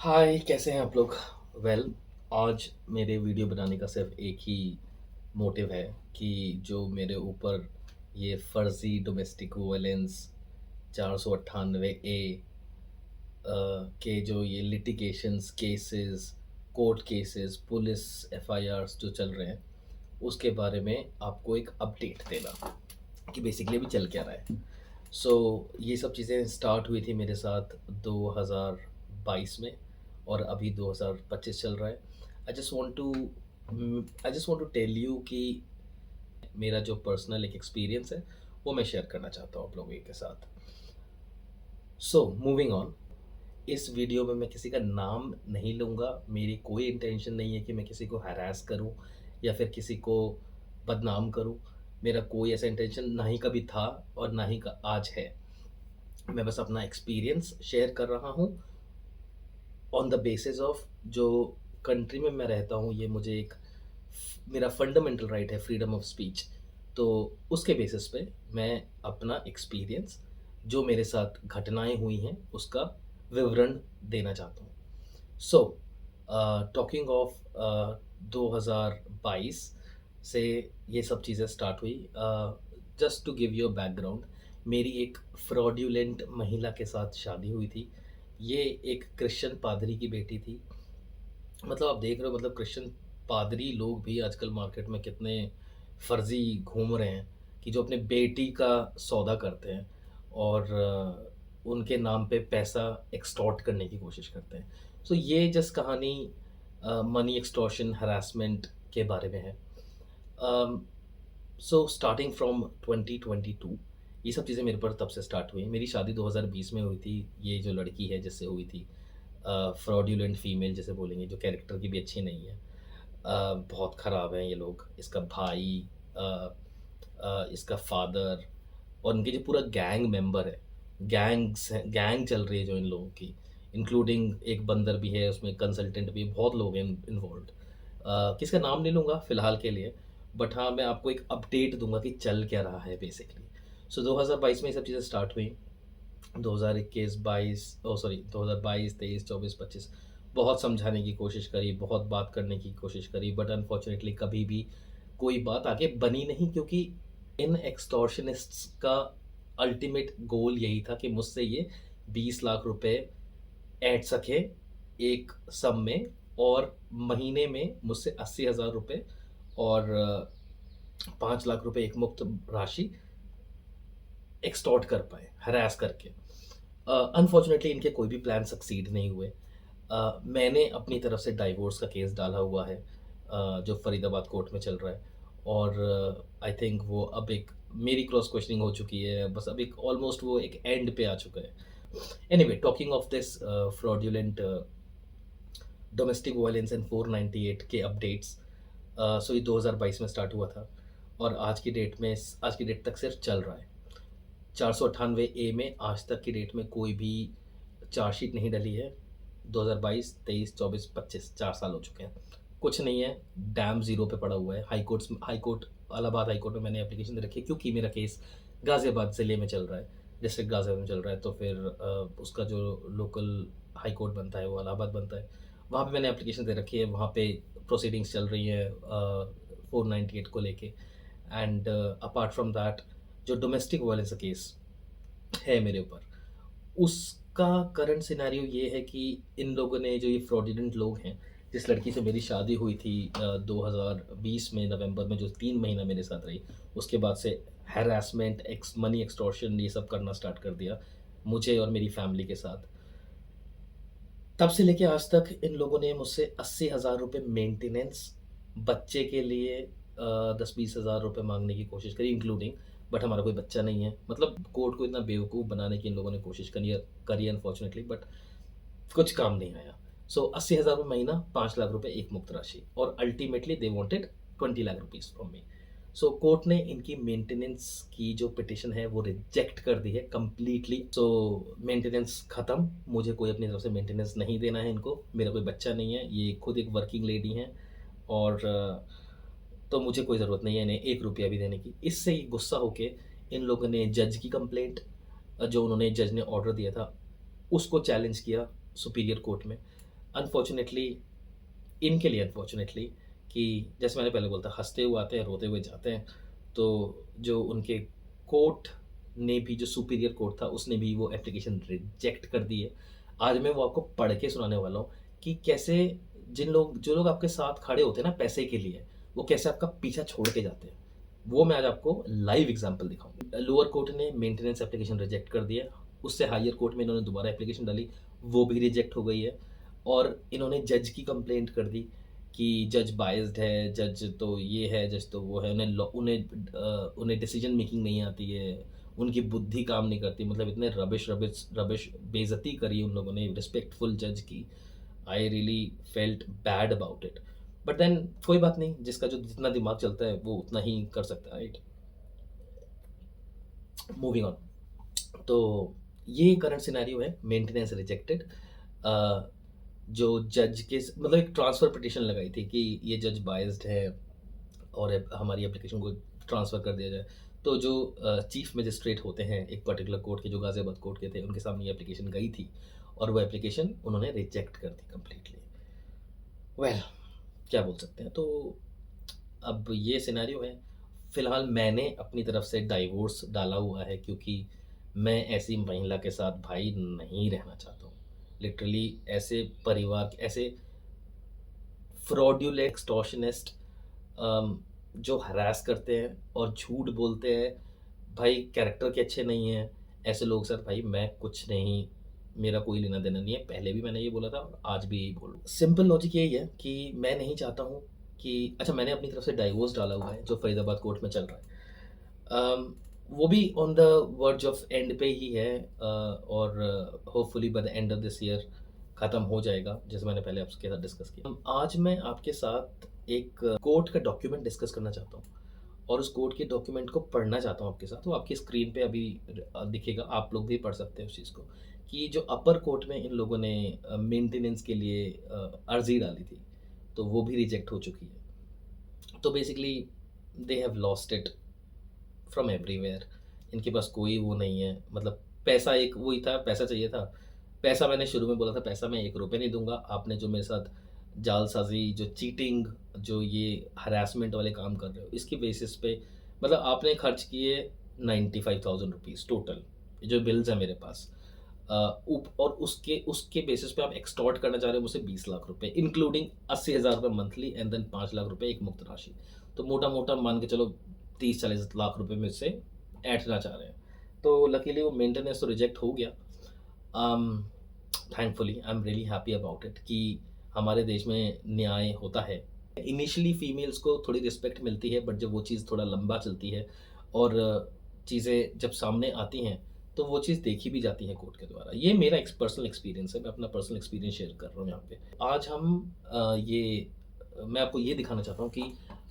हाय, कैसे हैं आप लोग? वेल, आज मेरे वीडियो बनाने का सिर्फ एक ही मोटिव है कि जो मेरे ऊपर ये फर्जी डोमेस्टिक वायलेंस 498 ए के जो ये litigations cases, court cases, police FIRs जो चल रहे हैं, उसके बारे में आपको एक अपडेट देना कि बेसिकली अभी चल क्या रहा है। ये सब चीज़ें स्टार्ट हुई थी मेरे साथ 2022 में और अभी 2025 चल रहा है। I just want to I just want to tell you कि मेरा जो पर्सनल एक एक्सपीरियंस है, वो मैं शेयर करना चाहता हूँ आप लोगों के साथ। मूविंग ऑन, इस वीडियो में मैं किसी का नाम नहीं लूँगा। मेरी कोई इंटेंशन नहीं है कि मैं किसी को हैरेस करूँ या फिर किसी को बदनाम करूँ। मेरा कोई ऐसा इंटेंशन ना ही कभी था और ना ही आज है। मैं बस अपना एक्सपीरियंस शेयर कर रहा हूँ ऑन द बेसिस ऑफ जो कंट्री में मैं रहता हूँ, ये मुझे एक मेरा फंडामेंटल राइट है, फ्रीडम ऑफ स्पीच। तो उसके बेसिस पे मैं अपना एक्सपीरियंस, जो मेरे साथ घटनाएं हुई हैं, उसका विवरण देना चाहता हूँ। सो टॉकिंग ऑफ 2022 से ये सब चीज़ें स्टार्ट हुई। Just to give you a background, मेरी एक फ्रॉड्यूलेंट महिला के साथ शादी हुई थी। ये एक क्रिश्चियन पादरी की बेटी थी। मतलब आप देख रहे हो, मतलब क्रिश्चियन पादरी लोग भी आजकल मार्केट में कितने फर्जी घूम रहे हैं कि जो अपने बेटी का सौदा करते हैं और उनके नाम पे पैसा एक्सटॉर्ट करने की कोशिश करते हैं। ये जस्ट कहानी मनी एक्सटॉर्शन हरासमेंट के बारे में है। स्टार्टिंग फ्रॉम 2022 ये सब चीज़ें मेरे पर तब से स्टार्ट हुई। मेरी शादी 2020 में हुई थी। ये जो लड़की है जिससे हुई थी, फ्रॉड्यूलेंट फीमेल जिसे बोलेंगे, जो कैरेक्टर की भी अच्छी नहीं है। बहुत ख़राब हैं ये लोग। इसका भाई, अ, इसका फादर और इनके जो पूरा गैंग मेंबर है, गैंग चल रही है जो इन लोगों की, इंक्लूडिंग एक बंदर भी है उसमें, कंसल्टेंट भी, बहुत लोग हैं इन्वॉल्व। किसका नाम नहीं लूँगा फ़िलहाल के लिए, बट हाँ, मैं आपको एक अपडेट दूँगा कि चल क्या रहा है बेसिकली। 2022 में ये सब चीज़ें स्टार्ट हुई। 2021, 22, ओह सॉरी, 2022, 23, 24, 25 बहुत समझाने की कोशिश करी, बहुत बात करने की कोशिश करी, बट अनफॉर्चुनेटली कभी भी कोई बात आगे बनी नहीं, क्योंकि इन एक्सटॉर्शनिस्ट्स का अल्टीमेट गोल यही था कि मुझसे ये 20 लाख रुपए ऐंठ सकें एक सम में, और महीने में मुझसे 80,000 रुपए और 5 लाख रुपए एक मुक्त राशि एक्सटॉर्ट कर पाएँ, हरास करके। अनफॉर्चुनेटली इनके कोई भी प्लान सक्सीड नहीं हुए। मैंने अपनी तरफ से डाइवोर्स का केस डाला हुआ है, जो फरीदाबाद कोर्ट में चल रहा है, और आई थिंक वो अब एक मेरी क्रॉस क्वेश्चनिंग हो चुकी है, बस अब एक ऑलमोस्ट वो एक एंड पे आ चुका है। Anyway, talking of this fraudulent domestic violence and 498 के अपडेट्स, ये 2022 में स्टार्ट हुआ था और आज की डेट तक सिर्फ चल रहा है। 498 ए में आज तक की डेट में कोई भी चार्जशीट नहीं डली है। 2022, 23, 24, 25 4 साल हो चुके हैं। कुछ नहीं है, डैम ज़ीरो पे पड़ा हुआ है। High court, Allahabad high court में मैंने एप्लीकेशन दे रखी है, क्योंकि मेरा केस गाज़ियाबाद ज़िले में चल रहा है, डिस्ट्रिक्ट गाज़ियाबाद में चल रहा है। तो फिर उसका जो लोकल हाई कोर्ट बनता है वो इलाहाबाद बनता है। वहाँ पे मैंने एप्लीकेशन दे रखी है, वहाँ पे प्रोसीडिंग्स चल रही हैं 498 को लेके। एंड अपार्ट फ्रॉम दैट, जो डोमेस्टिक वायलेंस का केस है मेरे ऊपर, उसका करंट सिनेरियो ये है कि इन लोगों ने, जो ये फ्रॉडुलेंट लोग हैं, जिस लड़की से मेरी शादी हुई थी 2020 में नवंबर में, जो 3 महीना मेरे साथ रही, उसके बाद से हैरेसमेंट, मनी एक्सटॉर्शन, ये सब करना स्टार्ट कर दिया मुझे और मेरी फैमिली के साथ। तब से लेके आज तक इन लोगों ने मुझसे 80,000 रुपये मेंटेनेंस, बच्चे के लिए 10-20 हज़ार रुपये माँगने की कोशिश करी इंक्लूडिंग, बट हमारा कोई बच्चा नहीं है। मतलब कोर्ट को इतना बेवकूफ़ बनाने की इन लोगों ने कोशिश करी अनफॉर्चुनेटली, बट कुछ काम नहीं आया। 80,000 रुपये महीना, 5 लाख रुपए एक मुक्त राशि, और ultimately they wanted 20 lakh rupees from me. Court ने इनकी मेंटेनेंस की जो पिटिशन है वो रिजेक्ट कर दी है कंप्लीटली। मेंटेनेंस ख़त्म, मुझे कोई अपनी तरफ से मेंटेनेंस नहीं देना है इनको। मेरा कोई बच्चा नहीं है, ये खुद एक वर्किंग लेडी हैं, और तो मुझे कोई ज़रूरत नहीं है इन्हें 1 रुपया भी देने की। इससे ही गुस्सा होके इन लोगों ने जज की कंप्लेंट, जो उन्होंने, जज ने ऑर्डर दिया था, उसको चैलेंज किया सुपीरियर कोर्ट में। अनफॉर्चुनेटली, इनके लिए अनफॉर्चुनेटली, कि जैसे मैंने पहले बोला था, हँसते हुए आते हैं, रोते हुए जाते हैं। तो जो उनके कोर्ट ने भी, जो सुपीरियर कोर्ट था, उसने भी वो एप्लीकेशन रिजेक्ट कर दी है। आज मैं वो आपको पढ़ के सुनाने वाला हूँ कि कैसे जो लोग आपके साथ खड़े होते हैं ना पैसे के लिए, वो कैसे आपका पीछा छोड़ के जाते हैं। वो मैं आज आपको लाइव एग्ज़ाम्पल दिखाऊँगा। लोअर कोर्ट ने मेंटेनेंस एप्लीकेशन रिजेक्ट कर दिया। उससे हायर कोर्ट में इन्होंने दोबारा एप्लीकेशन डाली, वो भी रिजेक्ट हो गई है। और इन्होंने जज की कंप्लेंट कर दी कि जज बायस्ड है, जज तो ये है, जज तो वो है, उन्हें डिसीजन मेकिंग नहीं आती है, उनकी बुद्धि काम नहीं करती। मतलब इतने रबिश रबिश रबिश बेइज्जती करी उन लोगों ने रिस्पेक्टफुल जज की। I really felt bad about it. But then कोई बात नहीं, जिसका जो जितना दिमाग चलता है वो उतना ही कर सकता है, राइट? Moving on. तो ये करंट सिनेरियो है, मेंटेनेंस रिजेक्टेड। जो जज के मतलब एक ट्रांसफ़र पिटीशन लगाई थी कि ये जज बायस्ड है और हमारी एप्लीकेशन को ट्रांसफ़र कर दिया जाए। तो जो चीफ मजिस्ट्रेट होते हैं एक पर्टिकुलर कोर्ट के, जो गाज़ियाबाद कोर्ट के थे, उनके सामने ये एप्लीकेशन गई थी और वो एप्लीकेशन उन्होंने रिजेक्ट कर दी कंप्लीटली। वेल, क्या बोल सकते हैं। तो अब ये सिनेरियो है। फ़िलहाल मैंने अपनी तरफ से डाइवोर्स डाला हुआ है, क्योंकि मैं ऐसी महिला के साथ भाई नहीं रहना चाहता हूँ। लिटरली ऐसे परिवार, ऐसे फ्रॉड्यूलेंट एक्सटॉर्शनिस्ट जो हरास करते हैं और झूठ बोलते हैं, भाई कैरेक्टर के अच्छे नहीं हैं, ऐसे लोग के साथ भाई मैं कुछ नहीं, मेरा कोई लेना देना नहीं है। पहले भी मैंने ये बोला था और आज भी यही बोलूँ। सिंपल लॉजिक यही है कि मैं नहीं चाहता हूँ कि अच्छा, मैंने अपनी तरफ से डाइवोर्स डाला हुआ है जो फरीदाबाद कोर्ट में चल रहा है। वो भी on the verge of and पे ही है, और hopefully by the end of this year ख़त्म हो जाएगा, जैसे मैंने पहले आपके साथ डिस्कस किया। आज मैं आपके साथ एक कोर्ट का डॉक्यूमेंट डिस्कस करना चाहता हूँ और उस कोर्ट के डॉक्यूमेंट को पढ़ना चाहता हूँ आपके साथ। वो आपकी स्क्रीन पे अभी दिखेगा, आप लोग भी पढ़ सकते हैं उस चीज़ को, कि जो अपर कोर्ट में इन लोगों ने मेंटेनेंस के लिए अर्ज़ी डाली थी, तो वो भी रिजेक्ट हो चुकी है। तो basically they have lost it from everywhere. इनके पास कोई वो नहीं है, मतलब पैसा एक वही था, पैसा चाहिए था। पैसा मैंने शुरू में बोला था, पैसा मैं ₹1 नहीं दूँगा। आपने जो मेरे साथ जालसाज़ी, जो चीटिंग, जो ये हरासमेंट वाले काम कर रहे हो, इसकी बेसिस पे मतलब आपने खर्च किए ₹95,000 टोटल, जो बिल्स हैं मेरे पास। अ, उप और उसके उसके बेसिस पे आप एक्सटॉर्ट करना चाह रहे हो मुझसे ₹20 lakh, including ₹80,000 monthly and then ₹5 lakh एक मुक्त राशि। तो मोटा-मोटा मान के चलो 30-40 लाख रुपए मुझसे ऐंठना चाह रहे हैं। तो लकीली वो मेंटेनेंस तो रिजेक्ट हो गया। Um, thankfully I am really happy about it कि हमारे देश में न्याय होता है। इनिशियली फीमेल्स को थोड़ी रिस्पेक्ट मिलती है, बट जब वो चीज़ थोड़ा लंबा चलती है और चीज़ें जब सामने आती हैं, तो वो चीज़ देखी भी जाती है कोर्ट के द्वारा। ये मेरा पर्सनल एक्सपीरियंस है, मैं अपना पर्सनल एक्सपीरियंस शेयर कर रहा हूँ यहाँ पे। आज मैं आपको ये दिखाना चाहता हूँ कि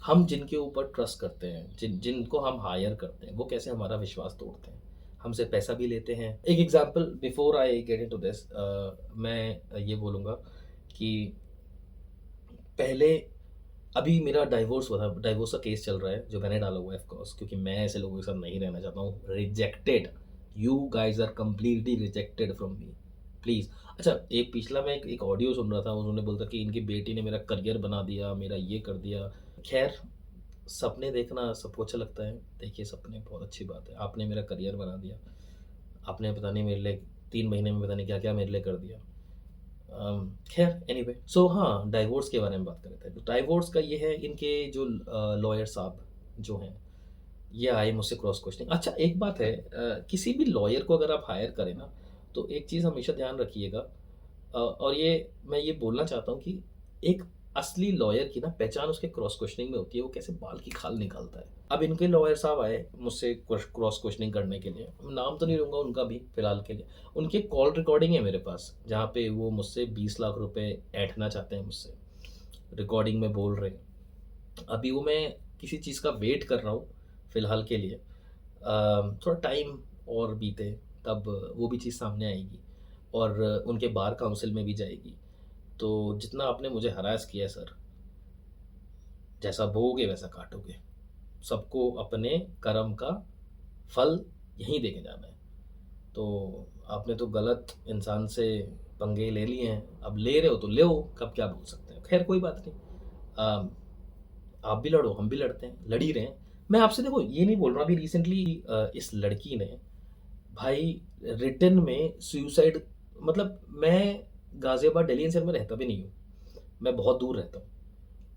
हम जिनके ऊपर ट्रस्ट करते हैं, जिनको हम हायर करते हैं, वो कैसे हमारा विश्वास तोड़ते हैं, हमसे पैसा भी लेते हैं। एक example before I get into this, मैं ये बोलूँगा कि पहले, अभी मेरा डाइवोर्स हुआ था, डाइवोर्स का केस चल रहा है जो मैंने डाला हुआ है ऑफ कोर्स, क्योंकि मैं ऐसे लोगों के साथ नहीं रहना चाहता हूँ। Rejected, you guys are completely rejected from me, please. अच्छा, एक पिछला मैं एक ऑडियो सुन रहा था, उन्होंने बोला था कि इनकी बेटी ने मेरा करियर बना दिया, मेरा ये कर दिया। खैर, सपने देखना सबको अच्छा लगता है, देखिए सपने बहुत अच्छी बात है। आपने मेरा करियर बना दिया, आपने पता नहीं मेरे लिए 3 महीने में पता नहीं क्या-क्या मेरे लिए कर दिया। खैर एनीवे, सो हाँ, डाइवोर्स के बारे में बात कर रहे थे। तो डाइवोर्स का ये है, इनके जो लॉयर साहब जो हैं, ये आए मुझसे क्रॉस क्वेश्चनिंग। अच्छा, एक बात है, किसी भी लॉयर को अगर आप हायर करें ना, तो एक चीज़ हमेशा ध्यान रखिएगा, और ये मैं ये बोलना चाहता हूँ कि एक असली लॉयर की ना पहचान उसके क्रॉस क्वेश्चनिंग में होती है, वो कैसे बाल की खाल निकालता है। अब इनके लॉयर साहब आए मुझसे क्रॉस क्वेश्चनिंग करने के लिए, नाम तो नहीं लूँगा उनका भी फ़िलहाल के लिए। उनकी कॉल रिकॉर्डिंग है मेरे पास, जहाँ पे वो मुझसे ₹20 लाख ऐंठना चाहते हैं मुझसे, रिकॉर्डिंग में बोल रहे हैं। अभी वो मैं किसी चीज़ का वेट कर रहा हूँ फ़िलहाल के लिए। थोड़ा टाइम और बीते, तब वो भी चीज़ सामने आएगी और उनके बार काउंसिल में भी जाएगी। तो जितना आपने मुझे हरास किया है सर, जैसा बोओगे वैसा काटोगे। सबको अपने कर्म का फल यहीं देके जाना है। तो आपने तो गलत इंसान से पंगे ले लिए हैं, अब ले रहे हो तो लो, कब क्या बोल सकते हैं। खैर कोई बात नहीं। अ, आप भी लड़ो, हम भी लड़ते हैं, लड़ ही रहे हैं। मैं आपसे देखो ये नहीं बोल रहा, अभी रिसेंटली इस लड़की ने भाई रिटन में सुसाइड, मतलब मैं गाज़ियाबाद दिल्ली एनसीआर में रहता भी नहीं हूँ, मैं बहुत दूर रहता हूँ।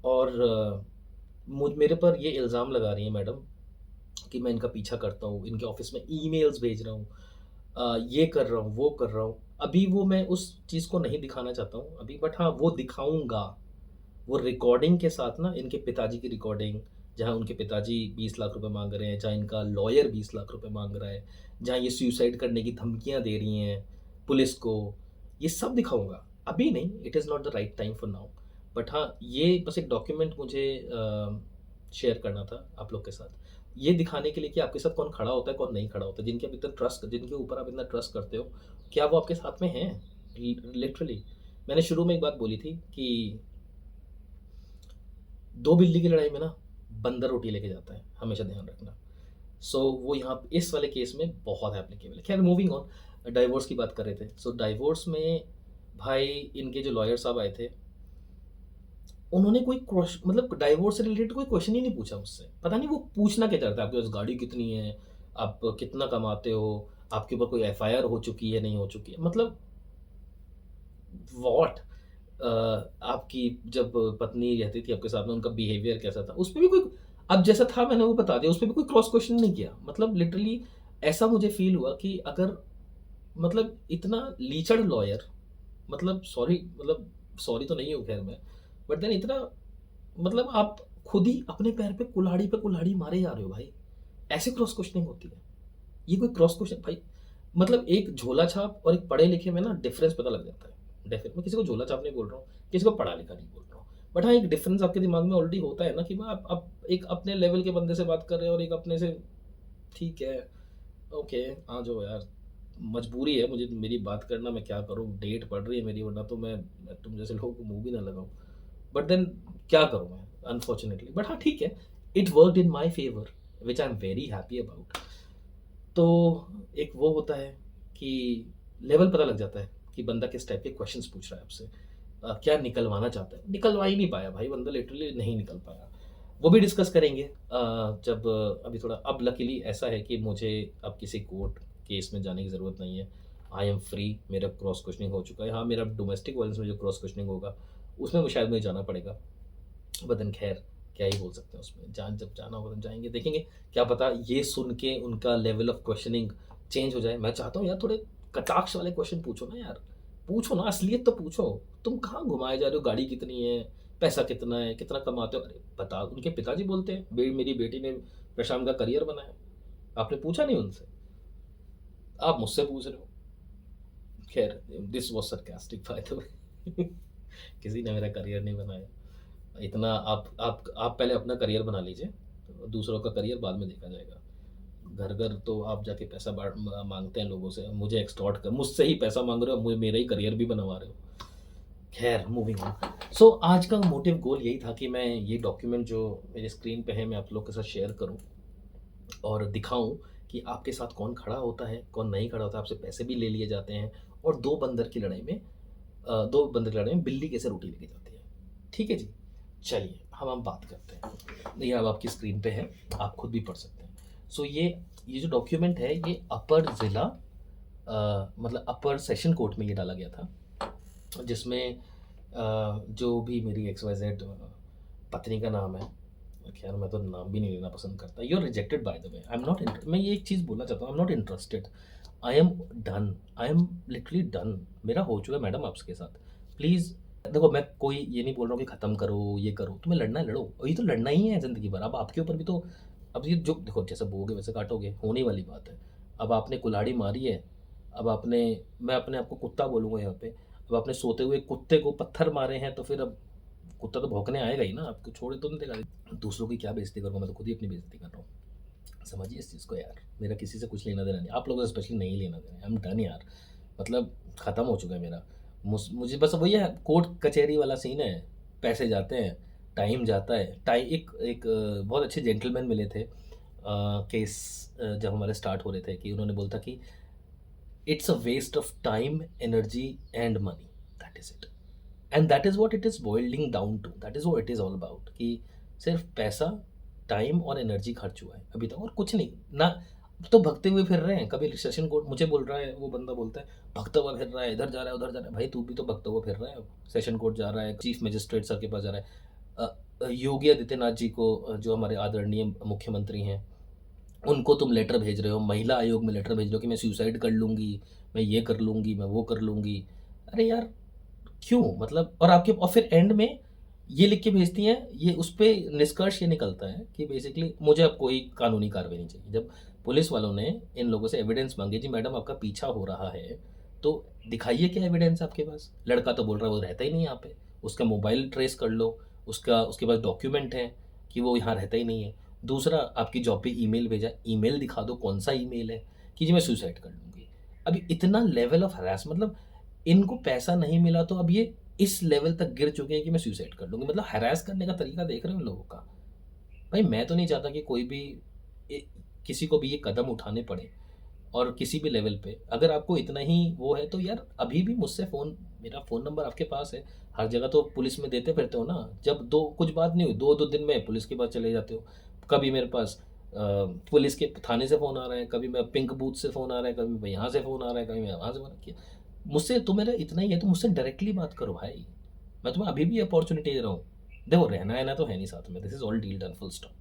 और मुझ मेरे पर ये इल्ज़ाम लगा रही हैं मैडम कि मैं इनका पीछा करता हूँ, इनके ऑफ़िस में ईमेल्स भेज रहा हूँ, ये कर रहा हूँ, वो कर रहा हूँ। अभी वो मैं उस चीज़ को नहीं दिखाना चाहता हूँ अभी, बट हाँ, वो दिखाऊँगा। वो रिकॉर्डिंग के साथ ना, इनके पिताजी की रिकॉर्डिंग, जहाँ उनके पिताजी 20 लाख रुपए माँग रहे हैं, जहाँ इनका लॉयर 20 लाख रुपए माँग रहा है, जहाँ ये सुसाइड करने की धमकियाँ दे रही हैं पुलिस को, ये सब दिखाऊँगा। अभी नहीं, it is not the right time for now. But हाँ, ये बस एक डॉक्यूमेंट मुझे शेयर करना था आप लोग के साथ। ये दिखाने के लिए कि आपके साथ कौन खड़ा होता है, कौन नहीं खड़ा होता है। जिनके ऊपर आप इतना ट्रस्ट करते हो, क्या वो आपके साथ में हैं? लिटरली। मैंने शुरू में एक बात बोली थी कि 2 बिल्ली की लड़ाई में ना बंदर रोटी लेके जाता है, हमेशा ध्यान रखना। सो वो यहाँ पे इस वाले केस में बहुत एप्लीकेबल है। खैर मूविंग ऑन, डाइवोर्स की बात कर रहे थे। सो डाइवोर्स में भाई इनके जो लॉयर साहब आए थे, उन्होंने कोई मतलब डाइवोर्स से रिलेटेड कोई क्वेश्चन ही नहीं पूछा मुझसे। पता नहीं वो पूछना क्या चाहते हैं, आपके पास गाड़ी कितनी है, आप कितना कमाते हो, आपके ऊपर कोई एफआईआर हो चुकी है, नहीं हो चुकी है, मतलब व्हाट? आपकी जब पत्नी रहती थी आपके साथ में, उनका बिहेवियर कैसा था? उसपे भी कोई, अब जैसा था मैंने वो बता दिया, उसपे भी कोई क्रॉस क्वेश्चन नहीं किया। मतलब लिटरली ऐसा मुझे फ़ील हुआ कि अगर, मतलब इतना लीचड़ लॉयर, मतलब सॉरी, मतलब सॉरी तो नहीं हूँ ख़ैर मैं, बट देन इतना, मतलब आप खुद ही अपने पैर पे कुल्हाड़ी मारे जा रहे हो भाई। ऐसे क्रॉस क्वेश्चनिंग होती है। ये कोई क्रॉस क्वेश्चन भाई, मतलब एक झोला छाप और एक पढ़े लिखे में ना डिफरेंस पता लग जाता है। डेफिनेट मैं किसी को झोला छाप नहीं बोल रहा हूँ, किसी को पढ़ा लिखा नहीं बोल रहा हूँ। बट हाँ, एक डिफरेंस आपके दिमाग में ऑलरेडी होता है ना कि मैं आप एक अपने लेवल के बंदे से बात कर रहे हो और एक अपने से, ठीक है, ओके, आ जाओ यार, मजबूरी है मुझे मेरी बात करना, मैं क्या करूँ, डेट पड़ रही है मेरी, वरना तो मैं तुम जैसे लोगों को मुँह भी ना लगाऊँ। बट देन क्या करूँ मैं, अनफॉर्चुनेटली। बट हाँ ठीक है, it worked in my favour, which I am very happy about. तो एक वो होता है कि लेवल पता लग जाता है कि बंदा किस टाइप के क्वेश्चंस पूछ रहा है आपसे, क्या निकलवाना चाहता है। निकलवा ही नहीं पाया भाई बंदा, लिटरली नहीं निकल पाया। वो भी डिस्कस करेंगे जब अभी थोड़ा, अब लकीली ऐसा है कि मुझे अब किसी कोर्ट केस में जाने की ज़रूरत नहीं है। आई एम फ्री, मेरा क्रॉस क्वेश्चनिंग हो चुका है। हाँ, मेरा डोमेस्टिक वायलेंस में जो क्रॉस क्वेश्चनिंग होगा उसमें शायद मुझे जाना पड़ेगा। बदन खैर, क्या ही बोल सकते हैं उसमें, जब जाना होगा तो जाएंगे, देखेंगे। क्या पता ये सुन के उनका लेवल ऑफ क्वेश्चनिंग चेंज हो जाए। मैं चाहता हूँ यार, थोड़े कटाक्ष वाले क्वेश्चन पूछो ना यार, पूछो ना, असलियत तो पूछो। तुम कहाँ घुमाए जा रहे हो, गाड़ी कितनी है, पैसा कितना है, कितना कमाते हो, अरे बता। उनके पिताजी बोलते हैं मेरी बेटी ने प्रशांत का करियर बनाया, आपने पूछा नहीं उनसे, आप मुझसे पूछ रहे हो। खैर, this was sarcastic bye the वे। किसी ने मेरा करियर नहीं बनाया। इतना आप पहले अपना करियर बना लीजिए, तो दूसरों का करियर बाद में देखा जाएगा। घर घर तो आप जाके पैसा मांगते हैं लोगों से, मुझे एक्सटॉर्ट कर, मुझसे ही पैसा मांग रहे हो, मुझे मेरा ही करियर भी बनवा रहे हो। खैर मूविंग ऑन। सो आज का मोटिव गोल यही था कि मैं ये डॉक्यूमेंट जो मेरे स्क्रीन पे है, मैं आप लोग के साथ शेयर करूं और दिखाऊं कि आपके साथ कौन खड़ा होता है, कौन नहीं खड़ा होता, आपसे पैसे भी ले लिए जाते हैं, और दो बंदर की लड़ाई में बिल्ली कैसे रोटी लेके जाती है। ठीक है जी, चलिए हम बात करते हैं। ये अब आपकी स्क्रीन पे है, आप खुद भी पढ़ सकते हैं। सो ये जो डॉक्यूमेंट है, ये अपर ज़िला, मतलब अपर सेशन कोर्ट में ये डाला गया था, जिसमें जो भी मेरी एक्स वाई जेड पत्नी का नाम है, खैर मैं तो नाम भी नहीं लेना पसंद करता। You are rejected by the way, I am not, मैं ये एक चीज़ बोलना चाहता हूँ, I am not interested, I am done, I am literally done. मेरा हो चुका है मैडम आपके साथ, प्लीज़। देखो मैं कोई ये नहीं बोल रहा हूँ कि ख़त्म करो, ये करो, तुम्हें लड़ना है लड़ो, और ये तो लड़ना ही है ज़िंदगी भर। अब आपके ऊपर भी तो, अब ये जो देखो, जैसे बोओगे वैसे काटोगे, होने वाली बात है। अब आपने कुल्हाड़ी मारी है, अब आपने, मैं अपने आप को कुत्ता बोलूँगा यहाँ पे, अब आपने सोते हुए कुत्ते को पत्थर मारे हैं, तो फिर अब कुत्ता तो भौंकने आएगा ही ना, आपको छोड़े तो नहीं देगा। दूसरों की क्या बेइज्जती करूँगा, मैं तो खुद ही अपनी बेइज्जती कर रहा हूँ। समझिए इस चीज़ को यार, मेरा किसी से कुछ लेना देना नहीं, आप लोगों से स्पेशली नहीं लेना देना, आई एम डन यार। मतलब ख़त्म हो चुका है मेरा। मुझे बस वही है, कोर्ट कचहरी वाला सीन है, पैसे जाते हैं, टाइम जाता है। एक एक बहुत अच्छे जेंटलमैन मिले थे केस जब हमारे स्टार्ट हो रहे थे, कि उन्होंने बोला था कि it's a waste of time, energy and money, that is it. And that is what it is boiling down to, that is what it is all about, कि सिर्फ पैसा, टाइम और एनर्जी खर्च हुआ है अभी तक, और कुछ नहीं ना। तो भगते हुए फिर रहे हैं, कभी सेशन कोर्ट मुझे बोल रहा है, वो बंदा बोलता है भगता हुआ फिर रहा है, इधर जा रहा है उधर जा रहा है, भाई तू भी तो भगता हुआ फिर रहा है, सेशन कोर्ट जा रहा है, चीफ मजिस्ट्रेट सर के पास जा रहा है। योगी आदित्यनाथ जी को, जो हमारे आदरणीय मुख्यमंत्री हैं, उनको तुम लेटर भेज रहे हो, महिला आयोग में लेटर भेज रहे हो कि मैं सुसाइड कर लूँगी, मैं ये कर लूँगी, मैं वो कर लूँगी। अरे यार, क्यों? मतलब, और आपके, और फिर एंड में ये लिख के भेजती हैं, ये उस पे निष्कर्ष ये निकलता है कि बेसिकली मुझे अब कोई कानूनी कार्रवाई नहीं चाहिए। जब पुलिस वालों ने इन लोगों से एविडेंस मांगे, जी मैडम आपका पीछा हो रहा है, तो दिखाइए क्या एविडेंस आपके पास। लड़का तो बोल रहा है वो रहता ही नहीं है यहाँ पे, उसका मोबाइल ट्रेस कर लो, उसका, उसके पास डॉक्यूमेंट है कि वो यहाँ रहता ही नहीं है। दूसरा, आपकी जॉब पे ईमेल भेजा, ईमेल दिखा दो कौन सा ईमेल है, कि जी मैं सुसाइड कर लूँगी। अभी इतना लेवल ऑफ हरास, मतलब इनको पैसा नहीं मिला तो अब ये इस लेवल तक गिर चुके हैं कि मैं सुसाइड कर लूँगी। मतलब हैरेस करने का तरीका देख रहे हो इन लोगों का। भाई मैं तो नहीं चाहता कि कोई भी ए, किसी को भी ये कदम उठाने पड़े, और किसी भी लेवल पे अगर आपको इतना ही वो है तो यार अभी भी मुझसे फ़ोन, मेरा फ़ोन नंबर आपके पास है, हर जगह तो पुलिस में देते फिरते हो ना। जब दो कुछ बात नहीं हुई, 2-2 दिन में पुलिस के पास चले जाते हो। कभी मेरे पास पुलिस के थाने से फ़ोन आ रहा है, कभी मैं पिंक बूथ से फ़ोन आ रहा है, कभी मैं यहाँ से फ़ोन आ रहा है, कभी मैं वहाँ से फ़ोन किया। मुझसे तो मेरा इतना ही है, तो मुझसे डायरेक्टली बात करो भाई। मैं तुम्हें अभी भी अपॉर्चुनिटी दे रहा हूँ। देखो रहना है ना तो है नहीं साथ में, this is all deal done, full stop.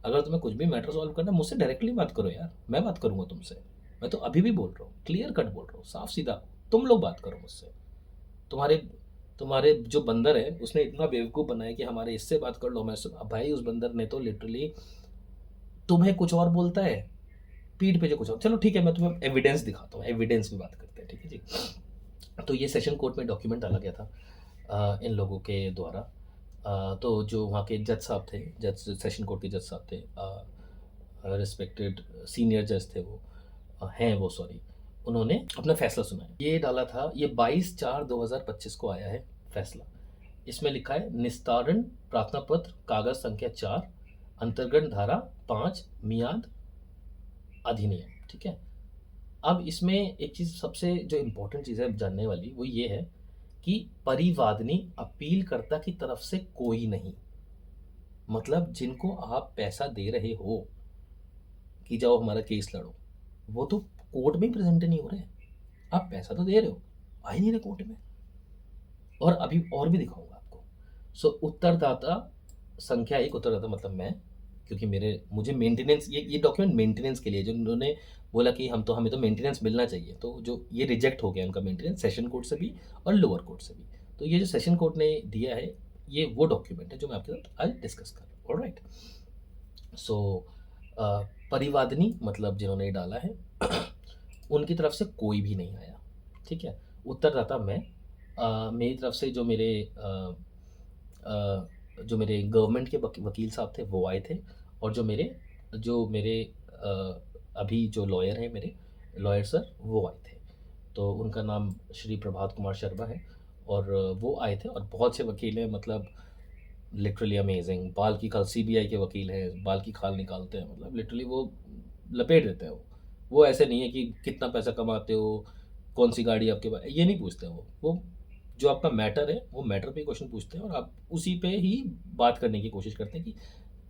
अगर तुम्हें कुछ भी मैटर सॉल्व करना है मुझसे डायरेक्टली बात करो यार, मैं बात करूँगा तुमसे। मैं तो अभी भी बोल रहा हूँ, क्लियर कट बोल रहा हूँ, साफ सीधा। तुम लोग बात करो मुझसे। तुम्हारे तुम्हारे जो बंदर है उसने इतना बेवकूफ़ बनाया कि हमारे इससे बात कर लो, मैं अब भाई उस बंदर ने तो लिटरली तुम्हें कुछ और बोलता है, पीठ पे जो कुछ और। चलो ठीक है, मैं तुम्हें एविडेंस दिखाता हूँ, एविडेंस की बात करते हैं, ठीक है जी। तो ये सेशन कोर्ट में डॉक्यूमेंट डाला गया था इन लोगों के द्वारा। तो जो वहाँ के जज साहब थे, जज, सेशन कोर्ट के जज साहब थे, रिस्पेक्टेड सीनियर जज थे वो, हैं वो, सॉरी, उन्होंने अपना फैसला सुनाया। ये डाला था, ये 22/4/2025 को आया है फैसला। इसमें लिखा है निस्तारण प्रार्थना पत्र कागज संख्या 4 अंतर्गत धारा 5 मियाद अधिनियम, ठीक है। अब इसमें एक चीज़, सबसे जो इम्पोर्टेंट चीज़ है जानने वाली, वो ये है कि परिवादनी अपीलकर्ता की तरफ से कोई नहीं। मतलब जिनको आप पैसा दे रहे हो कि जाओ हमारा केस लड़ो, वो तो कोर्ट में प्रेजेंट नहीं हो रहे हैं। आप पैसा तो दे रहे हो, आ ही नहीं रहे कोर्ट में। और अभी और भी दिखाऊंगा आपको। सो उत्तरदाता संख्या 1, उत्तरदाता मतलब मैं, क्योंकि मेरे, मुझे मेंटेनेंस, ये डॉक्यूमेंट मेंटेनेंस के लिए, जो उन्होंने बोला कि हम तो, हमें तो मेंटेनेंस मिलना चाहिए, तो जो ये रिजेक्ट हो गया उनका मेंटेनेंस, सेशन कोर्ट से भी और लोअर कोर्ट से भी। तो ये जो सेशन कोर्ट ने दिया है, ये वो डॉक्यूमेंट है जो मैं आपके साथ आज डिस्कस कर रहा हूँ, ऑलराइट। सो परिवादनी मतलब जिन्होंने ये डाला है उनकी तरफ से कोई भी नहीं आया, ठीक है। उत्तरदाता मैं, मेरी तरफ से जो मेरे गवर्नमेंट के वकील साहब थे वो आए थे, और जो मेरे अभी जो लॉयर हैं, मेरे लॉयर सर, वो आए थे। तो उनका नाम श्री प्रभात कुमार शर्मा है, और वो आए थे, और बहुत से वकील हैं, मतलब लिटरली अमेजिंग। बाल की खाल, सीबीआई के वकील हैं, बाल की खाल निकालते हैं, मतलब लिटरली वो लपेट देते हैं। वो ऐसे नहीं है कि कितना पैसा कमाते हो, कौन सी गाड़ी आपके पास, ये नहीं पूछते हैं वो जो आपका मैटर है, वो मैटर पे क्वेश्चन पूछते हैं, और आप उसी पे ही बात करने की कोशिश करते हैं कि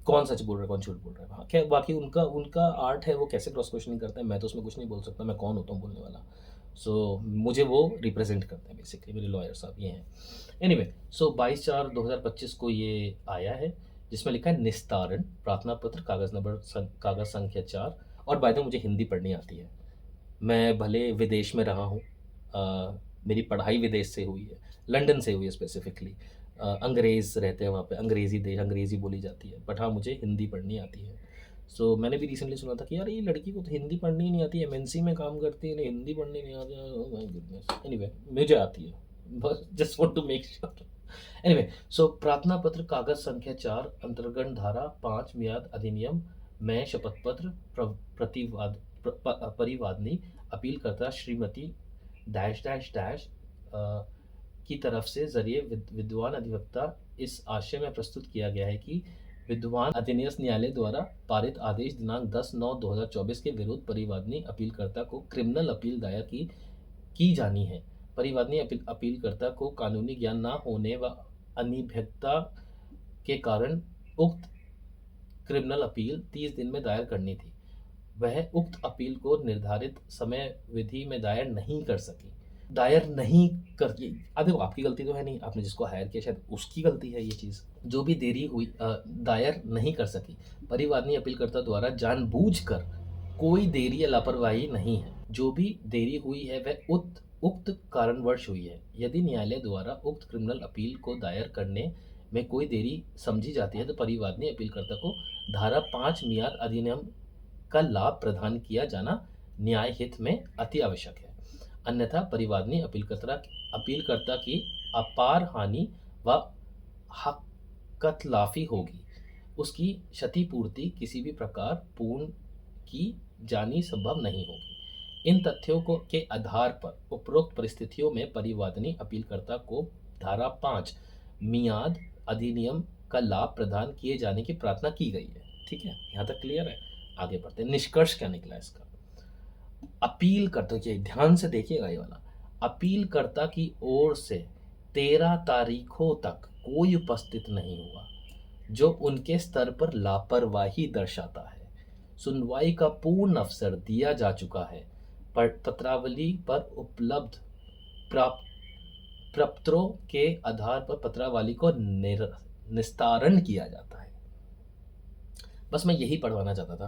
कौन सच बोल रहा है, कौन झूठ बोल रहा है। हाँ, क्या बाकी उनका उनका आर्ट है, वो कैसे क्रॉस क्वेश्चनिंग करते हैं, मैं तो उसमें कुछ नहीं बोल सकता, मैं कौन होता हूँ बोलने वाला। सो मुझे वो रिप्रेजेंट करते हैं, बेसिकली मेरे लॉयर साहब ये हैं। एनीवे, सो 22/4/2025 को ये आया है, जिसमें लिखा है निस्तारण प्रार्थना पत्र कागज संख्या 4। और बाय द वे मुझे हिंदी पढ़नी आती है, मैं भले विदेश में रहा हूँ, मेरी पढ़ाई विदेश से हुई है, लंदन से हुई है स्पेसिफिकली। अंग्रेज़ रहते हैं वहाँ पे, अंग्रेज़ी देश, अंग्रेज़ी बोली जाती है, बट हाँ मुझे हिंदी पढ़नी आती है। सो मैंने भी रिसेंटली सुना था कि यार ये लड़की को तो हिंदी पढ़नी ही नहीं आती, एमएनसी में काम करती है, इन्हें हिंदी पढ़नी नहीं आती। ओह माय गुडनेस, एनीवे मुझे आती है, बस just want to make sure. Anyway, so प्रार्थना पत्र कागज संख्या 4 अंतर्गत धारा 5 मियाद अधिनियम में शपथ पत्र परिवादनी अपीलकर्ता श्रीमती डैश डैश डैश की तरफ से जरिए विद्वान अधिवक्ता इस आशय में प्रस्तुत किया गया है कि विद्वान अधीनस्थ न्यायालय द्वारा पारित आदेश दिनांक 10/9/2024 के विरुद्ध परिवादनी अपीलकर्ता को क्रिमिनल अपील दायर की की जानी है। परिवादी अपीलकर्ता को कानूनी ज्ञान न होने व अनिभिज्ञता के कारण उक्त क्रिमिनल अपील 30 दिन में दायर करनी थी। वह उक्त अपील को निर्धारित समय विधि में दायर नहीं कर सकी। दायर नहीं कर ये देखो आपकी गलती तो है नहीं, आपने जिसको हायर किया शायद उसकी गलती है ये चीज़। जो भी देरी हुई दायर नहीं कर सकी। परिवादी अपीलकर्ता द्वारा जानबूझकर कोई देरी या लापरवाही नहीं है। जो भी देरी हुई है वह उक्त कारणवश हुई है। यदि न्यायालय द्वारा उक्त क्रिमिनल अपील को दायर करने में कोई देरी समझी जाती है तो परिवादी अपीलकर्ता को धारा 5 मियाद अधिनियम का लाभ प्रदान किया जाना न्याय हित में अति आवश्यक है। अन्यथा परिवादी अपीलकर्ता की अपार हानि व हकतलाफी होगी। उसकी क्षतिपूर्ति किसी भी प्रकार पूर्ण की जानी संभव नहीं होगी। इन तथ्यों को के आधार पर उपरोक्त परिस्थितियों में परिवादी अपीलकर्ता को धारा 5 मियाद अधिनियम का लाभ प्रदान किए जाने की प्रार्थना की गई है। ठीक है, यहाँ तक क्लियर है। आगे बढ़ते हैं, निष्कर्ष क्या निकला इसका। अपीलकर्ता के ध्यान से देखिएगा ये वाला, अपीलकर्ता की ओर से 13 तारीखों तक कोई उपस्थित नहीं हुआ जो उनके स्तर पर लापरवाही दर्शाता है। सुनवाई का पूर्ण अवसर दिया जा चुका है। पत्रावली पर उपलब्ध प्रपत्रों के आधार पर पत्रावली को निस्तारण किया जाता है। बस मैं यही पढ़वाना चाहता था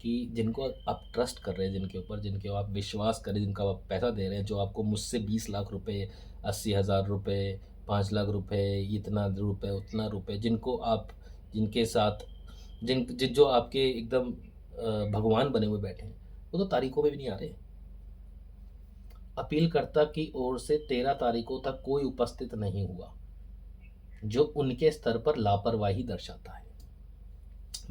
कि जिनको आप ट्रस्ट कर रहे हैं, जिनके ऊपर जिनके आप विश्वास करें, जिनका आप पैसा दे रहे हैं, जो आपको मुझसे 20 लाख रुपए, 80,000 रुपए, 5 लाख रुपए, इतना रुपए, उतना रुपए, जिनको आप जिनके साथ जो आपके एकदम भगवान बने हुए बैठे हैं, वो तो तारीखों में भी नहीं आ रहे। अपीलकर्ता की ओर से 13 तारीखों तक कोई उपस्थित नहीं हुआ जो उनके स्तर पर लापरवाही दर्शाता है।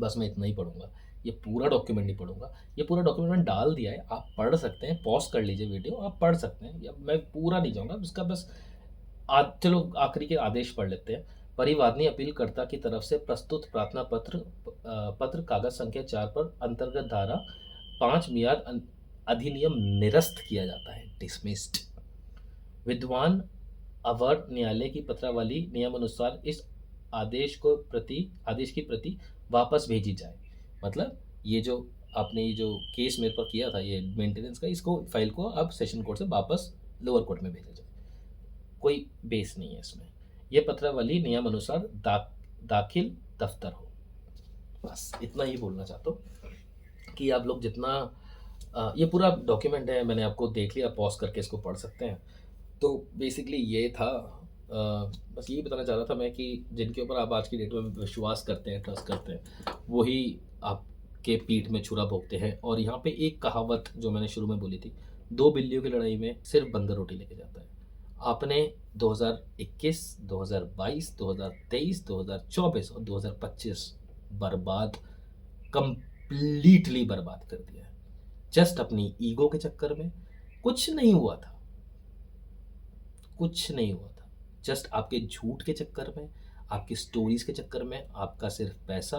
बस मैं इतना ही पढ़ूंगा, ये पूरा डॉक्यूमेंट नहीं पढ़ूंगा। ये पूरा डॉक्यूमेंट मैंने डाल दिया है, आप पढ़ सकते हैं, पॉज कर लीजिए वीडियो, आप पढ़ सकते हैं, या मैं पूरा नहीं जाऊंगा उसका। बस चलो आखिरी के आदेश पढ़ लेते हैं। परिवादी अपीलकर्ता की तरफ से प्रस्तुत प्रार्थना पत्र कागज संख्या 4 पर अंतर्गत धारा 5 मियाद अधिनियम निरस्त किया जाता है, डिसमिस्ड। विद्वान अवर न्यायालय की पत्रावली नियमानुसार इस आदेश की प्रति वापस भेजी जाए। मतलब ये जो आपने ये जो केस मेरे पर किया था ये मेंटेनेंस का, इसको फाइल को अब सेशन कोर्ट से वापस लोअर कोर्ट में भेजा जाए। कोई बेस नहीं है इसमें। ये पत्रावली नियम अनुसार दाखिल दफ्तर हो। बस इतना ही बोलना चाहता हूँ कि आप लोग जितना ये पूरा डॉक्यूमेंट है, मैंने आपको देख लिया, पॉज करके इसको पढ़ सकते हैं। तो बेसिकली ये था, बस यही बताना चाह रहा था मैं कि जिनके ऊपर आप आज की डेट में विश्वास करते हैं, ट्रस्ट करते हैं, वही आपके पीठ में छुरा भोगते हैं। और यहाँ पे एक कहावत जो मैंने शुरू में बोली थी, 2 बिल्लियों की लड़ाई में सिर्फ बंदर रोटी लेके जाता है। आपने 2021, 2022, 2023, 2024 और 2025 बर्बाद, कंप्लीटली बर्बाद कर दिया है, जस्ट अपनी ईगो के चक्कर में। कुछ नहीं हुआ था, कुछ नहीं हुआ था, जस्ट आपके झूठ के चक्कर में, आपकी स्टोरीज के चक्कर में, आपका सिर्फ पैसा,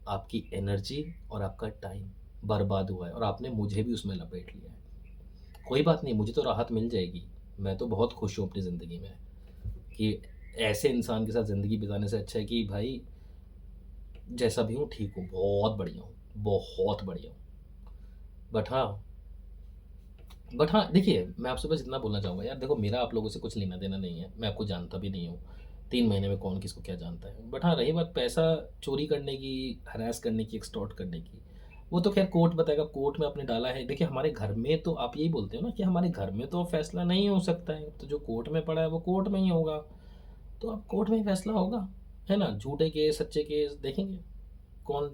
आपकी एनर्जी और आपका टाइम बर्बाद हुआ है, और आपने मुझे भी उसमें लपेट लिया है। कोई बात नहीं, मुझे तो राहत मिल जाएगी, मैं तो बहुत खुश हूँ अपनी ज़िंदगी में कि ऐसे इंसान के साथ ज़िंदगी बिताने से अच्छा है कि भाई जैसा भी हूँ ठीक हूँ, बहुत बढ़िया हूँ, बहुत बढ़िया हूँ। बट हाँ देखिए, मैं आपसे बस इतना बोलना चाहूँगा यार, देखो मेरा आप लोगों से कुछ लेना देना नहीं है, मैं आपको जानता भी नहीं हूँ, 3 महीने में कौन किसको क्या जानता है। बट हाँ, रही बात पैसा चोरी करने की, हरास करने की, एक्सटॉर्ट करने की, वो तो खैर कोर्ट बताएगा, कोर्ट में आपने डाला है। देखिए हमारे घर में तो आप यही बोलते हो ना कि हमारे घर में तो फैसला नहीं हो सकता है, तो जो कोर्ट में पड़ा है वो कोर्ट में ही होगा, तो अब कोर्ट में ही फैसला होगा, है ना। झूठे केस, सच्चे केस देखेंगे कौन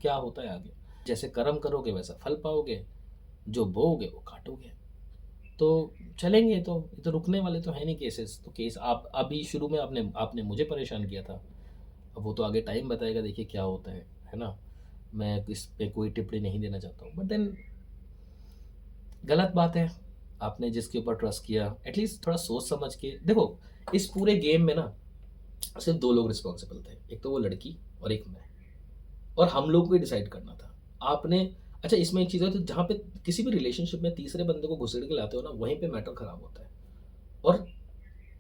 क्या होता है आगे। जैसे कर्म करोगे वैसा फल पाओगे, जो बोओगे वो काटोगे। तो चलेंगे, तो ये तो रुकने वाले तो है नहीं केसेस। तो केस आप अभी शुरू में आपने मुझे परेशान किया था, अब वो तो आगे टाइम बताएगा, देखिए क्या होता है ना। मैं इस पे कोई टिप्पणी नहीं देना चाहता हूँ, बट देन गलत बात है, आपने जिसके ऊपर ट्रस्ट किया, एटलीस्ट थोड़ा सोच समझ के देखो। इस पूरे गेम में ना सिर्फ 2 लोग रिस्पॉन्सिबल थे, एक तो वो लड़की और एक मैं, और हम लोग को ही डिसाइड करना था। आपने अच्छा, इसमें एक चीज़ है, तो जहाँ पे किसी भी रिलेशनशिप में तीसरे बंदे को घुसेड़ के लाते हो ना, वहीं पे मैटर खराब होता है। और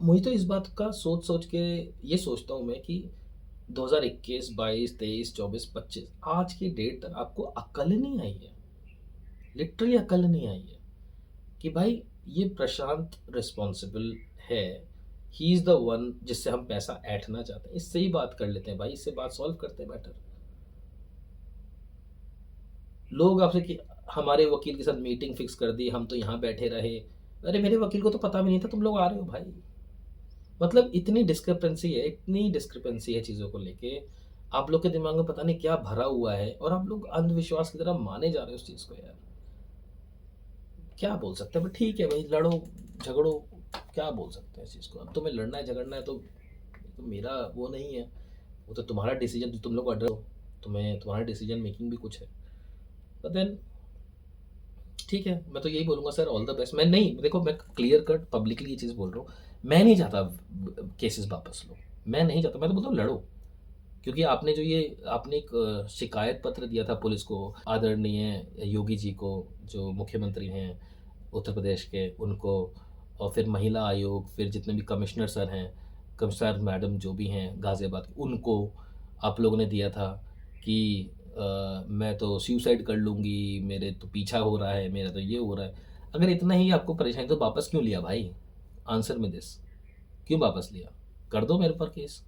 मुझे तो इस बात का सोच-सोच के ये सोचता हूँ मैं कि 2021, 22, 23, 24, 25 आज की डेट तक आपको अक्ल नहीं आई है। लिटरली अक्ल नहीं आई है कि भाई ये प्रशांत रिस्पॉन्सिबल है। ही इज़ द वन जिससे हम पैसा ऐंठना चाहते हैं। इससे ही बात कर लेते हैं भाई, इससे बात सॉल्व करते हैं मैटर। लोग आपसे कि हमारे वकील के साथ मीटिंग फिक्स कर दी, हम तो यहाँ बैठे रहे। अरे मेरे वकील को तो पता भी नहीं था तुम लोग आ रहे हो भाई। मतलब इतनी डिस्क्रिपेंसी है चीज़ों को लेके। आप लोग के दिमाग में पता नहीं क्या भरा हुआ है और आप लोग अंधविश्वास की तरह माने जा रहे हो उस चीज़ को यार। क्या बोल सकते हैं, बट ठीक है भाई, लड़ो, झगड़ो, क्या बोल सकते हैं इस चीज़ को। अब तुम्हें लड़ना है, झगड़ना है तो मेरा वो नहीं है। वो तो तुम्हारा डिसीजन, जो तुम लोग अडर हो, तुम्हें तुम्हारा डिसीजन मेकिंग भी कुछ है। बट देन ठीक है, मैं तो यही बोलूँगा सर, ऑल द बेस्ट। मैं नहीं, देखो मैं क्लियर कट पब्लिकली ये चीज़ बोल रहा हूँ, मैं नहीं चाहता केसेस वापस लो। मैं नहीं चाहता, मैं तो बोलता हूँ लड़ो। क्योंकि आपने जो ये आपने एक शिकायत पत्र दिया था पुलिस को, आदरणीय योगी जी को, जो मुख्यमंत्री हैं उत्तर प्रदेश के, उनको, और फिर महिला आयोग, फिर जितने भी कमिश्नर सर हैं, कमिश्नर मैडम जो भी हैं गाज़ियाबाद की, उनको आप लोगों ने दिया था कि मैं तो सुसाइड कर लूँगी, मेरे तो पीछा हो रहा है, मेरा तो ये हो रहा है। अगर इतना ही आपको परेशानी, तो वापस क्यों लिया भाई? आंसर में दिस, क्यों वापस लिया? कर दो मेरे पर केस।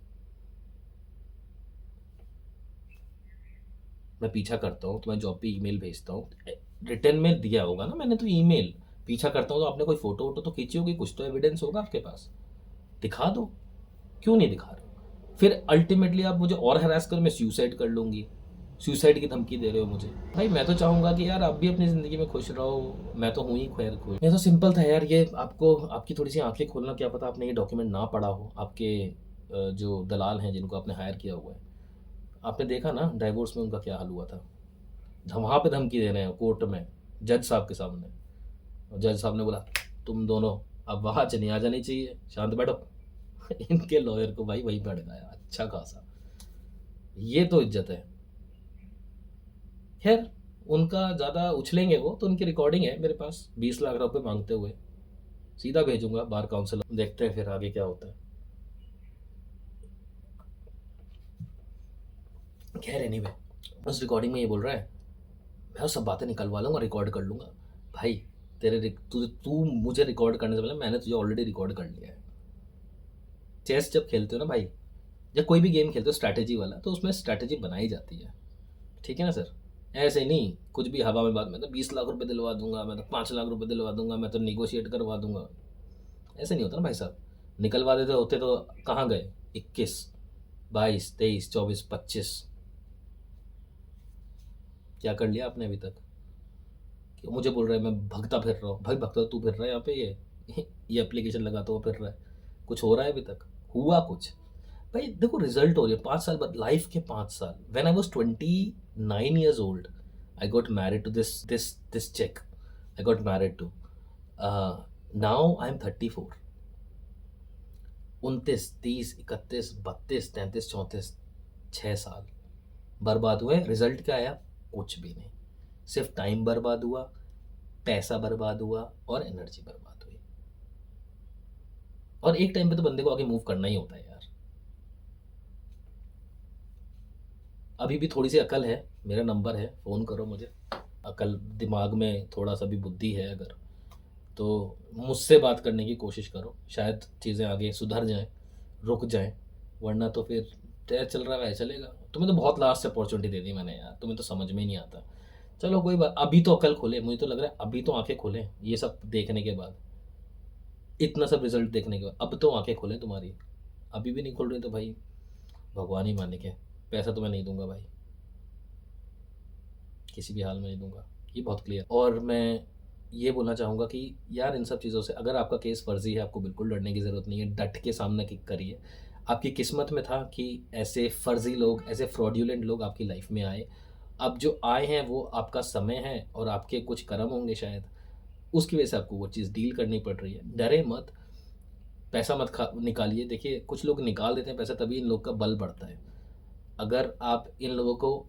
मैं पीछा करता हूँ, तुम्हें जॉब पे ईमेल भेजता हूँ, रिटर्न में दिया होगा ना मैंने तो ईमेल। पीछा करता हूँ तो आपने कोई फ़ोटो वोटो तो खींची होगी, कुछ तो एविडेंस होगा आपके पास, दिखा दो। क्यों नहीं दिखा रहे हो? फिर अल्टीमेटली आप मुझे और हरास कर, मैं सुसाइड कर लूँगी, सुसाइड की धमकी दे रहे हो मुझे। भाई मैं तो चाहूँगा कि यार आप भी अपनी ज़िंदगी में खुश रहो, मैं तो हूँ ही खैर खुश। ये तो सिंपल था यार, ये आपको आपकी थोड़ी सी आंखें खोलना, क्या पता आपने ये डॉक्यूमेंट ना पढ़ा हो, आपके जो दलाल हैं जिनको आपने हायर किया हुआ है, आपने देखा ना डाइवोर्स में उनका क्या हाल हुआ था। वहाँ पे धमकी दे रहे हैं कोर्ट में, जज साहब के सामने। और जज साहब ने बोला तुम दोनों अब वहाँ नहीं आ जानी चाहिए, शांत बैठो। इनके लॉयर को भाई वहीं पे अटकाया अच्छा खासा। ये तो इज्जत है। खैर, उनका ज़्यादा उछलेंगे वो तो, उनकी रिकॉर्डिंग है मेरे पास 20 लाख रुपए मांगते हुए, सीधा भेजूंगा बार काउंसिल, देखते हैं फिर आगे क्या होता है। खैर एनीवे, उस रिकॉर्डिंग में ये बोल रहा है मैं वो सब बातें निकलवा लूँगा, रिकॉर्ड कर लूँगा। भाई तू तू मुझे रिकॉर्ड करने से पहले मैंने तुझे ऑलरेडी रिकॉर्ड कर लिया है। चेस जब खेलते हो ना भाई, या कोई भी गेम खेलते हो स्ट्रैटेजी वाला, तो उसमें स्ट्रैटेजी बनाई जाती है, ठीक है ना सर? ऐसे नहीं कुछ भी हवा में बात, मैं तो 20 लाख रुपए दिलवा दूंगा, मैं तो 5 लाख रुपए दिलवा दूंगा, मैं तो निगोशिएट करवा दूंगा। ऐसे नहीं होता ना भाई साहब। निकलवा देते होते तो कहाँ गए? 21, 22, 23, 24, 25, क्या कर लिया आपने अभी तक? क्यों मुझे बोल रहा है मैं भगता फिर रहा हूँ? भाई भगता तू फिर रहा है यहाँ पे, ये एप्लीकेशन लगाता हुआ फिर रहा है। कुछ हो रहा है अभी तक? हुआ कुछ? भाई देखो रिजल्ट हो रही है 5 साल बाद, लाइफ के 5 साल। When I was 29 years old, I got married to this chick, I got married to, now I am 34। 29, 30, 31, 32, 33, 34, 6 साल बर्बाद हुए। रिजल्ट क्या आया? कुछ भी नहीं। सिर्फ टाइम बर्बाद हुआ, पैसा बर्बाद हुआ और एनर्जी बर्बाद हुई। और एक टाइम पे तो बंदे को आगे मूव करना ही होता है यार। अभी भी थोड़ी सी अकल है, मेरा नंबर है, फ़ोन करो मुझे। अकल दिमाग में थोड़ा सा भी बुद्धि है अगर, तो मुझसे बात करने की कोशिश करो, शायद चीज़ें आगे सुधर जाएं, रुक जाएं। वरना तो फिर तय चल रहा है चलेगा। तुम्हें तो बहुत लास्ट अपॉर्चुनिटी दे दी मैंने यार, तुम्हें तो समझ में ही नहीं आता। चलो कोई बात, अभी तो अकल खोले, मुझे तो लग रहा है अभी तो आंखें खोलें ये सब देखने के बाद, इतना सब रिजल्ट देखने के बाद अब तो आंखें खोलें तुम्हारी। अभी भी नहीं खोल रही तो भाई भगवान ही माने के, पैसा तो मैं नहीं दूंगा भाई, किसी भी हाल में नहीं दूंगा, ये बहुत क्लियर। और मैं ये बोलना चाहूँगा कि यार इन सब चीज़ों से, अगर आपका केस फर्जी है, आपको बिल्कुल डरने की ज़रूरत नहीं है, डट के सामने करिए। आपकी किस्मत में था कि ऐसे फर्जी लोग, ऐसे फ्रॉड्यूलेंट लोग आपकी लाइफ में आए। अब जो आए हैं वो आपका समय है और आपके कुछ कर्म होंगे शायद, उसकी वजह से आपको वो चीज़ डील करनी पड़ रही है। डरे मत, पैसा मत खा निकालिए। देखिए कुछ लोग निकाल देते हैं पैसा, तभी इन लोग का बल बढ़ता है। अगर आप इन लोगों को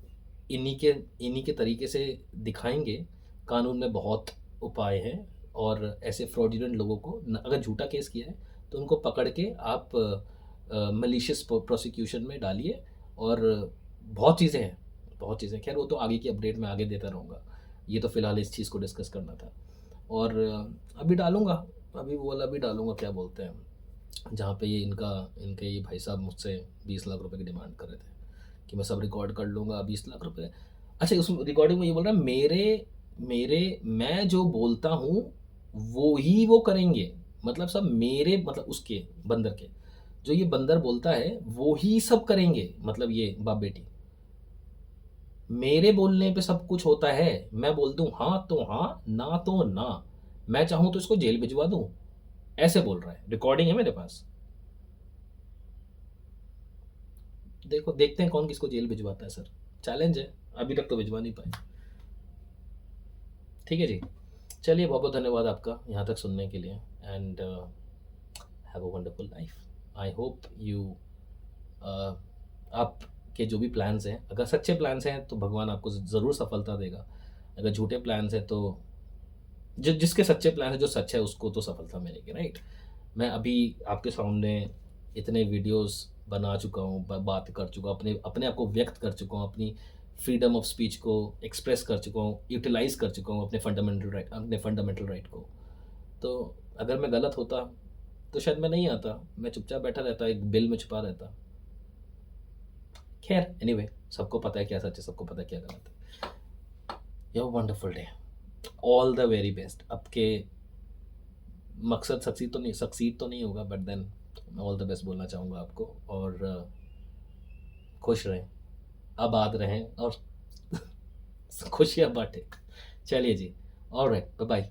इन्हीं के तरीके से दिखाएँगे। कानून में बहुत उपाय हैं और ऐसे फ्रॉडुलेंट लोगों को अगर झूठा केस किया है तो उनको पकड़ के आप मैलिशियस प्रोसिक्यूशन में डालिए। और बहुत चीज़ें हैं, बहुत चीज़ें। ख़ैर वो तो आगे की अपडेट मैं आगे देता रहूँगा। ये तो फ़िलहाल इस चीज़ को डिस्कस करना था। और अभी डालूँगा, अभी वो वाला भी डालूँगा, क्या बोलते हैं, जहाँ पे ये इनके ये भाई साहब मुझसे 20 लाख रुपए की डिमांड कर रहे थे कि मैं सब रिकॉर्ड कर लूँगा 20 लाख रुपए। अच्छा, उस रिकॉर्डिंग में ये बोल रहा है मेरे मेरे मैं जो बोलता हूँ वो ही वो करेंगे। मतलब सब मेरे, मतलब उसके बंदर के, जो ये बंदर बोलता है वो ही सब करेंगे। मतलब ये बाप बेटी, मेरे बोलने पे सब कुछ होता है। मैं बोल दूँ हाँ तो हाँ, ना तो ना। मैं चाहूँ तो इसको जेल भिजवा दूँ। ऐसे बोल रहा है, रिकॉर्डिंग है मेरे पास। देखो, देखते हैं कौन किसको जेल भिजवाता है सर। चैलेंज है, अभी तक तो भिजवा नहीं पाए। ठीक है जी, चलिए बहुत बहुत धन्यवाद आपका यहाँ तक सुनने के लिए। And have a wonderful life. I hope you, आपके जो भी प्लान्स हैं, अगर सच्चे प्लान्स हैं तो भगवान आपको ज़रूर सफलता देगा। अगर झूठे प्लान्स हैं तो जिसके सच्चे प्लान है, जो सच है उसको तो सफलता मिलेगी, राइट। मैं अभी आपके सामने इतने वीडियोस बना चुका हूँ, बात कर चुका हूँ, अपने अपने आप को व्यक्त कर चुका हूँ, अपनी फ्रीडम ऑफ स्पीच को एक्सप्रेस कर चुका हूँ, यूटिलाइज कर चुका हूँ अपने फंडामेंटल राइट को। तो अगर मैं गलत होता तो शायद मैं नहीं आता, मैं चुपचाप बैठा रहता, एक बिल में छुपा रहता। खैर एनीवे, सबको पता है क्या सच है, सबको पता है क्या गलत है। You wonderful day, all the very best. आपके मकसद सक्सीड तो नहीं होगा, बट देन मैं ऑल द बेस्ट बोलना चाहूँगा आपको। और खुश रहें, आबाद रहें और खुशियाँ बांटें। चलिए जी, ऑलराइट, बाय बाय।